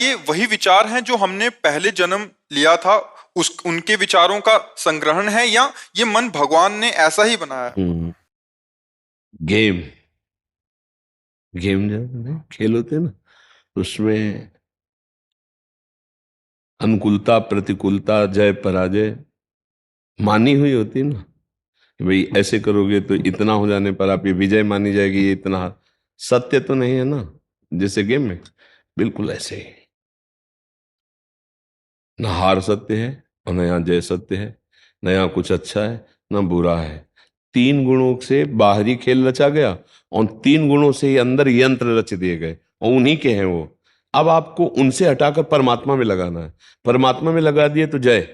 ये वही विचार हैं जो हमने पहले जन्म लिया था, उस उनके विचारों का संग्रहण है, या ये मन भगवान ने ऐसा ही बनाया है? गेम गेम जो खेल होते हैं ना, उसमें अनुकूलता प्रतिकूलता जय पराजय मानी हुई होती है ना, कि भाई ऐसे करोगे तो इतना हो जाने पर आप ये विजय मानी जाएगी, ये इतना सत्य तो नहीं है ना। जैसे गेम में बिल्कुल ऐसे ही, न हार सत्य है और न यहाँ जय सत्य है, न यहाँ कुछ अच्छा है न बुरा है। तीन गुणों से बाहरी खेल रचा गया और तीन गुणों से ही अंदर यंत्र रच दिए गए और उन्हीं के हैं वो। अब आपको उनसे हटाकर परमात्मा में लगाना है। परमात्मा में लगा दिए तो जय,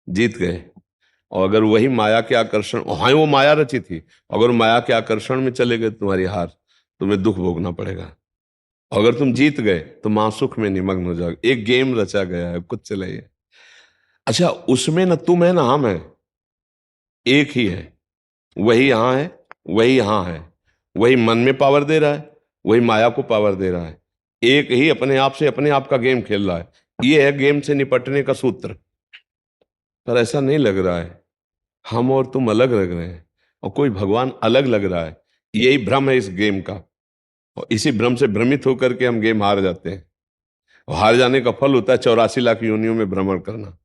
जीत गए। और अगर वही माया के आकर्षण, हाँ वो माया रची थी, अगर माया के आकर्षण में चले गए तुम्हारी हार, तुम्हें दुख भोगना पड़ेगा। अगर तुम जीत गए तो महासुख में निमग्न हो जाओगे। एक गेम रचा गया है, कुछ चलाइए। अच्छा, उसमें ना तुम है ना हम है, एक ही है। वही यहां है, वही यहां है। वही मन में पावर दे रहा है, वही माया को पावर दे रहा है। एक ही अपने आप से अपने आप का गेम खेल रहा है। ये है गेम से निपटने का सूत्र। पर ऐसा नहीं लग रहा है, हम और तुम अलग लग रहे हैं और कोई भगवान अलग लग रहा है। यही भ्रम है इस गेम का, और इसी भ्रम से भ्रमित होकर के हम गेम हार जाते हैं। और हार जाने का फल होता है 84 लाख योनियों में भ्रमण करना,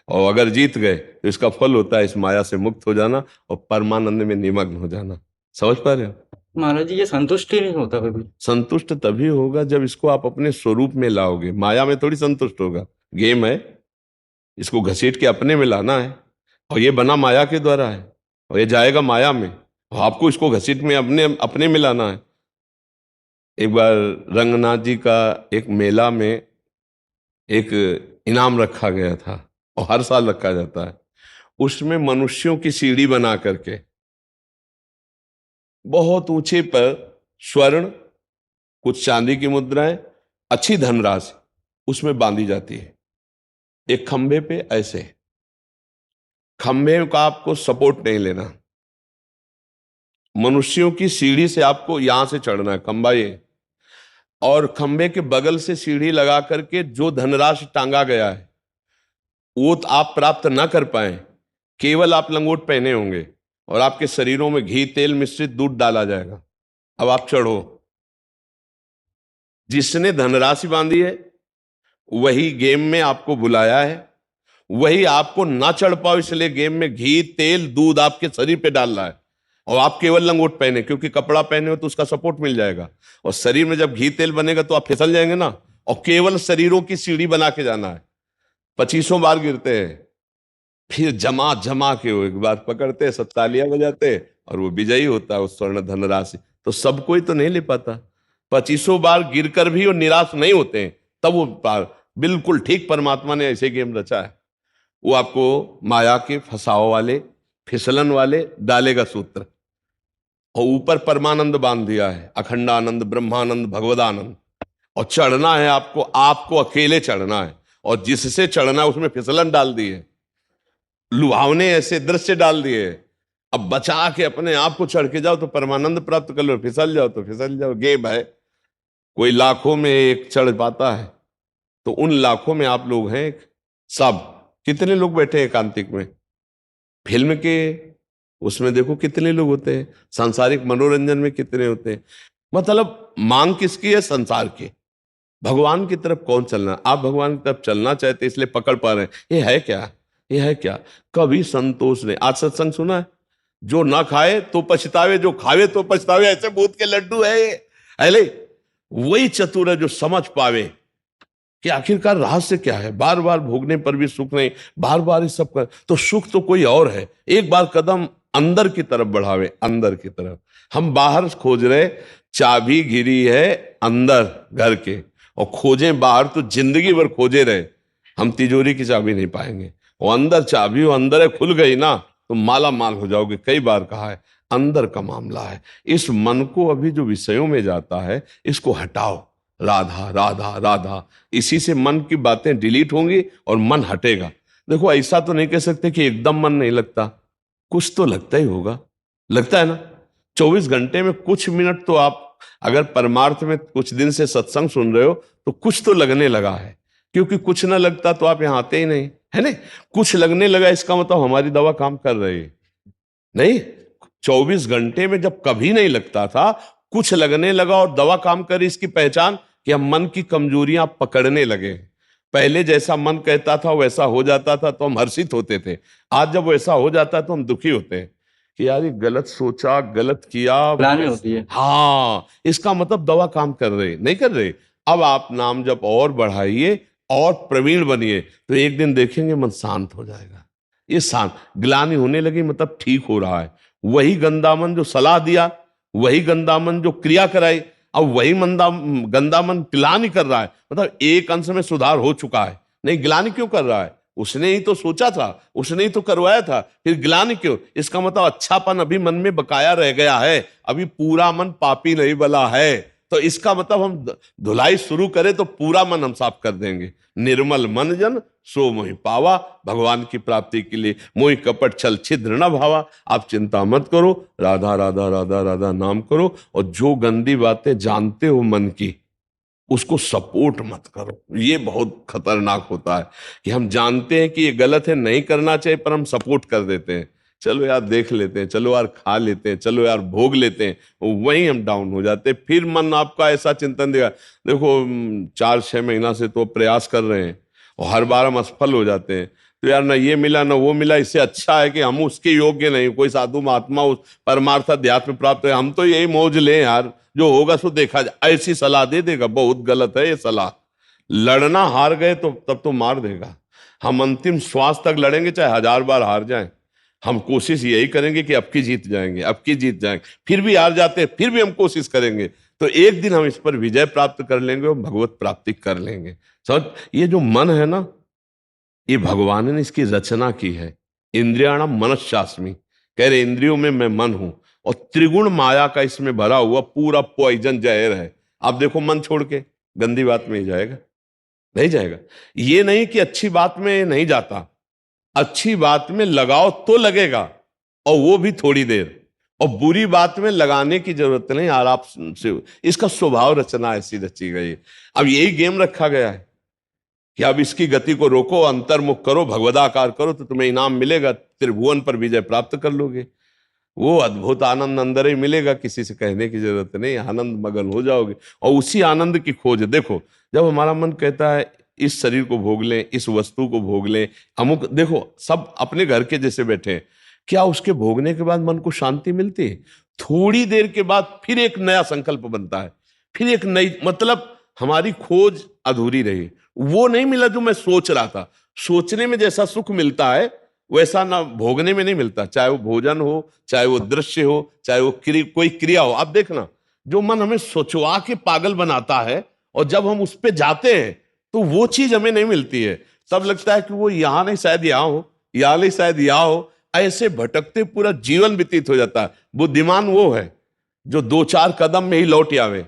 और अगर जीत गए तो इसका फल होता है इस माया से मुक्त हो जाना और परमानंद में निमग्न हो जाना। समझ पा रहे हो? महाराज जी, ये संतुष्ट ही नहीं होता कभी। संतुष्ट तभी होगा जब इसको आप अपने स्वरूप में लाओगे। माया में थोड़ी संतुष्ट होगा। गेम है, इसको घसीट के अपने में लाना है, और ये बना माया के द्वारा है और ये जाएगा माया में, और आपको इसको घसीट में अपने अपने में लाना है। एक बार रंगनाथ जी का एक मेला में एक इनाम रखा गया था, और हर साल रखा जाता है। उसमें मनुष्यों की सीढ़ी बना करके बहुत ऊंचे पर स्वर्ण, कुछ चांदी की मुद्राएं, अच्छी धनराशि उसमें बांधी जाती है। एक खंभे पे ऐसे, खंभे का आपको सपोर्ट नहीं लेना, मनुष्यों की सीढ़ी से आपको यहां से चढ़ना है, खंभा ये, और खंभे के बगल से सीढ़ी लगा करके जो धनराशि टांगा गया है वो तो आप प्राप्त ना कर पाए। केवल आप लंगोट पहने होंगे और आपके शरीरों में घी तेल मिश्रित दूध डाला जाएगा। अब आप चढ़ो। जिसने धनराशि बांधी है वही गेम में आपको बुलाया है, वही आपको ना चढ़ पाओ इसलिए गेम में घी तेल दूध आपके शरीर पे डाल रहा है, और आप केवल लंगोट पहने, क्योंकि कपड़ा पहने हो तो उसका सपोर्ट मिल जाएगा, और शरीर में जब घी तेल बनेगा तो आप फिसल जाएंगे ना। और केवल शरीरों की सीढ़ी बना के जाना है। 25 बार गिरते हैं, फिर जमा जमा के वो एक बार पकड़ते, सब तालियां बजाते, और वो विजयी होता है उस स्वर्ण धनराशि। तो सब कोई तो नहीं ले पाता। 25 बार गिरकर भी वो निराश नहीं होते हैं, तब वो बिल्कुल ठीक परमात्मा ने ऐसे गेम रचा है। वो आपको माया के फसाव वाले, फिसलन वाले डालेगा सूत्र, और ऊपर परमानंद बांध दिया है, अखंडानंद ब्रह्मानंद भगवदानंद। और चढ़ना है आपको, आपको अकेले चढ़ना है, और जिससे चढ़ना है उसमें फिसलन डाल दी है, लुभावने ऐसे दृश्य डाल दिए। अब बचा के अपने आप को चढ़ के जाओ तो परमानंद प्राप्त कर लो, फिसल जाओ तो फिसल जाओ। गेम है, कोई लाखों में एक चढ़ पाता है, तो उन लाखों में आप लोग हैं सब। कितने लोग बैठे हैं एकांतिक में? फिल्म के उसमें देखो कितने लोग होते हैं, सांसारिक मनोरंजन में कितने होते हैं। मतलब मांग किसकी है? संसार की। भगवान की तरफ कौन चलना? आप भगवान की तरफ चलना चाहते इसलिए पकड़ पा रहे हैं। ये है क्या? ये है क्या? कभी संतोष नहीं। आज सत्संग सुना है, जो ना खाए तो पछतावे, जो खावे तो पछतावे, ऐसे भूत के लड्डू है ये। अरे वही चतुर है जो समझ पावे कि आखिरकार रहस्य क्या है। बार बार भोगने पर भी सुख नहीं, बार बार इस सब कर, तो सुख तो कोई और है। एक बार कदम अंदर की तरफ बढ़ावे, अंदर की तरफ। हम बाहर खोज रहे, चाबी गिरी है अंदर घर के, और खोजें बाहर तो जिंदगी भर खोजे रहे, हम तिजोरी की चाबी नहीं पाएंगे। वो अंदर चाबी, वो अंदर है, खुल गई ना तो माला माल हो जाओगे। कई बार कहा है, अंदर का मामला है। इस मन को अभी जो विषयों में जाता है इसको हटाओ। राधा राधा राधा, इसी से मन की बातें डिलीट होंगी और मन हटेगा। देखो, ऐसा तो नहीं कह सकते कि एकदम मन नहीं लगता, कुछ तो लगता ही होगा। लगता है ना? 24 घंटे में कुछ मिनट तो आप अगर परमार्थ में कुछ दिन से सत्संग सुन रहे हो तो कुछ तो लगने लगा है, क्योंकि कुछ ना लगता तो आप यहाँ आते ही नहीं, है ना? कुछ लगने लगा, इसका मतलब हमारी दवा काम कर रही है। नहीं, 24 घंटे में जब कभी नहीं लगता था, कुछ लगने लगा और दवा काम करी, इसकी पहचान कि हम मन की कमजोरियां पकड़ने लगे। पहले जैसा मन कहता था वैसा हो जाता था तो हम हर्षित होते थे, आज जब वैसा हो जाता है तो हम दुखी होते हैं कि यार ये गलत सोचा, गलत किया। ग्लानि होती है। हाँ, इसका मतलब दवा काम कर रही नहीं कर रही। अब आप नाम जप और बढ़ाइए और प्रवीण बनिए तो एक दिन देखेंगे मन शांत हो जाएगा। ये शांत, ग्लानि होने लगी मतलब ठीक हो रहा है। वही गंदा मन जो सलाह दिया, वही गंदा मन जो क्रिया कराई, अब वही गंदा मन ग्लानि कर रहा है, मतलब एक अंश में सुधार हो चुका है। नहीं, ग्लानि क्यों कर रहा है? उसने ही तो सोचा था, उसने ही तो करवाया था, फिर ग्लानि क्यों? इसका मतलब अच्छापन अभी मन में बकाया रह गया है, अभी पूरा मन पापी नहीं बला है। तो इसका मतलब हम धुलाई शुरू करें तो पूरा मन हम साफ कर देंगे। निर्मल मन जन सो मोहि पावा, भगवान की प्राप्ति के लिए मोहि कपट छल छिद्र न भावा। आप चिंता मत करो, राधा राधा राधा राधा नाम करो, और जो गंदी बातें जानते हो मन की उसको सपोर्ट मत करो। ये बहुत खतरनाक होता है कि हम जानते हैं कि ये गलत है, नहीं करना चाहिए, पर हम सपोर्ट कर देते हैं। चलो यार देख लेते हैं, चलो यार खा लेते हैं, चलो यार भोग लेते हैं, वहीं हम डाउन हो जाते हैं। फिर मन आपका ऐसा चिंतन देगा, देखो 4-6 महीना से तो प्रयास कर रहे हैं और हर बार हम असफल हो जाते हैं, तो यार ना ये मिला ना वो मिला, इससे अच्छा है कि हम उसके योग्य नहीं, कोई साधु महात्मा उस परमार्थ अध्यात्म प्राप्त है, हम तो यही मौज लें यार, जो होगा सो देखा जाए। ऐसी सलाह दे देगा, बहुत गलत है ये सलाह। लड़ना हार गए तो तब तो मार देगा। हम अंतिम श्वास तक लड़ेंगे, चाहे 1000 बार हार जाएं। हम कोशिश यही करेंगे कि अब की जीत जाएंगे, अब की जीत जाएंगे। फिर भी हार जाते हैं, फिर भी हम कोशिश करेंगे, तो एक दिन हम इस पर विजय प्राप्त कर लेंगे और भगवत प्राप्ति कर लेंगे। समझ, ये जो मन है ना, ये भगवान ने इसकी रचना की है। इंद्रियाणाम मनश्चास्मि, कह रहे इंद्रियों में मैं मन हूं, और त्रिगुण माया का इसमें भरा हुआ पूरा पॉइजन जहर है। आप देखो मन छोड़ के गंदी बात में ही जाएगा, नहीं जाएगा। ये नहीं कि अच्छी बात में नहीं जाता, अच्छी बात में लगाओ तो लगेगा, और वो भी थोड़ी देर, और बुरी बात में लगाने की जरूरत नहीं, आराम से। इसका स्वभाव रचना ऐसी रची गई। अब यही गेम रखा गया है कि अब इसकी गति को रोको, अंतर्मुख करो, भगवदाकार करो, तो तुम्हें इनाम मिलेगा, त्रिभुवन पर विजय प्राप्त कर लोगे। वो अद्भुत आनंद अंदर ही मिलेगा, किसी से कहने की जरूरत नहीं, आनंद मगन हो जाओगे। और उसी आनंद की खोज, देखो जब हमारा मन कहता है इस शरीर को भोग लें, इस वस्तु को भोग लें, अमुक, देखो सब अपने घर के जैसे बैठे हैं, क्या उसके भोगने के बाद मन को शांति मिलती है? थोड़ी देर के बाद फिर एक नया संकल्प बनता है, फिर एक नई, मतलब हमारी खोज अधूरी रही। वो नहीं मिला जो मैं सोच रहा था। सोचने में जैसा सुख मिलता है वैसा ना भोगने में नहीं मिलता, चाहे वो भोजन हो, चाहे वो दृश्य हो, चाहे वो कोई क्रिया हो। आप देखना, जो मन हमें सोचवा के पागल बनाता है, और जब हम उस पर जाते हैं तो वो चीज हमें नहीं मिलती है। तब लगता है कि वो यहां नहीं शायद यहां हो, यहां नहीं शायद यहां हो। ऐसे भटकते पूरा जीवन व्यतीत हो जाता है। बुद्धिमान वो है जो 2-4 कदम में ही लौट आवे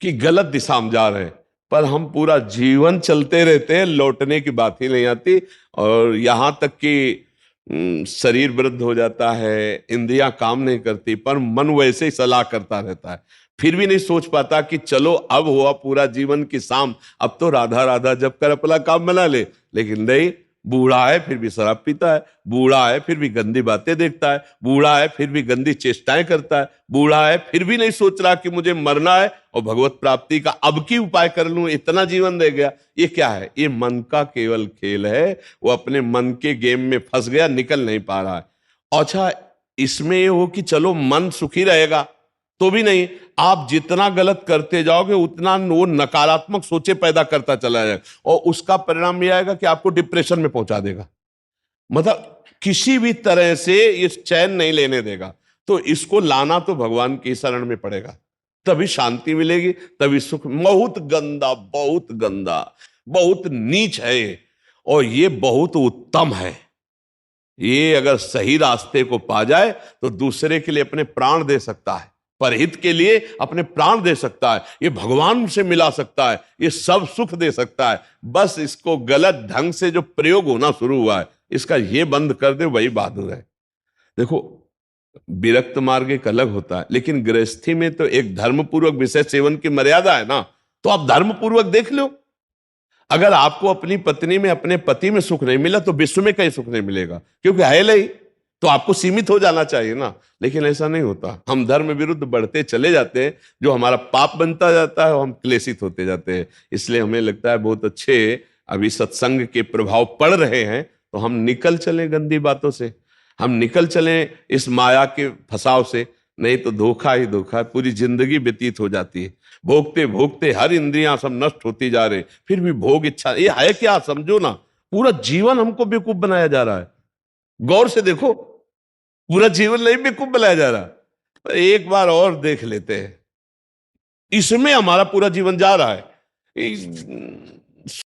कि गलत दिशा में जा रहे हैं, पर हम पूरा जीवन चलते रहते हैं, लौटने की बात ही नहीं आती। और यहां तक कि शरीर वृद्ध हो जाता है, इंद्रियां काम नहीं करती, पर मन वैसे ही सलाह करता रहता है, फिर भी नहीं सोच पाता कि चलो अब हुआ पूरा जीवन की शाम, अब तो राधा राधा जब कर अपना काम बना ले। लेकिन नहीं, बूढ़ा है फिर भी शराब पीता है, बूढ़ा है फिर भी गंदी बातें देखता है, बूढ़ा है फिर भी गंदी चेष्टाएं करता है, बूढ़ा है फिर भी नहीं सोच रहा कि मुझे मरना है और भगवत प्राप्ति का अब की उपाय कर लूं, इतना जीवन रह गया। ये क्या है? ये मन का केवल खेल है। वो अपने मन के गेम में फंस गया, निकल नहीं पा रहा है। अच्छा, इसमें ये हो कि चलो मन सुखी रहेगा, तो भी नहीं। आप जितना गलत करते जाओगे उतना वो नकारात्मक सोचे पैदा करता चला जाएगा, और उसका परिणाम यह आएगा कि आपको डिप्रेशन में पहुंचा देगा। मतलब किसी भी तरह से ये चैन नहीं लेने देगा। तो इसको लाना तो भगवान की शरण में पड़ेगा, तभी शांति मिलेगी, तभी सुख। बहुत गंदा, बहुत गंदा, बहुत नीच है ये, और ये बहुत उत्तम है। ये अगर सही रास्ते को पा जाए तो दूसरे के लिए अपने प्राण दे सकता है, परहित के लिए अपने प्राण दे सकता है, ये भगवान से मिला सकता है, ये सब सुख दे सकता है। बस इसको गलत ढंग से जो प्रयोग होना शुरू हुआ है, इसका ये बंद कर दे, वही बहादुर है। देखो, विरक्त मार्ग एक अलग होता है, लेकिन गृहस्थी में तो एक धर्मपूर्वक विषय सेवन की मर्यादा है ना, तो आप धर्मपूर्वक देख लो। अगर आपको अपनी पत्नी में, अपने पति में सुख नहीं मिला तो विश्व में कहीं सुख नहीं मिलेगा, क्योंकि है नहीं, तो आपको सीमित हो जाना चाहिए ना। लेकिन ऐसा नहीं होता, हम धर्म विरुद्ध बढ़ते चले जाते हैं, जो हमारा पाप बनता जाता है और हम क्लेशित होते जाते हैं। इसलिए हमें लगता है बहुत अच्छे अभी सत्संग के प्रभाव पड़ रहे हैं, तो हम निकल चले गंदी बातों से, हम निकल चले इस माया के फसाव से, नहीं तो धोखा ही धोखा है, पूरी जिंदगी व्यतीत हो जाती है। भोगते भोगते हर इंद्रियां सब नष्ट होती जा रहे, फिर भी भोग इच्छा, ये है क्या? समझो ना, पूरा जीवन हमको बेवकूफ बनाया जा रहा है। गौर से देखो, पूरा जीवन नहीं बेवकूफ बनाया जा रहा। एक बार और देख लेते हैं, इसमें हमारा पूरा जीवन जा रहा है।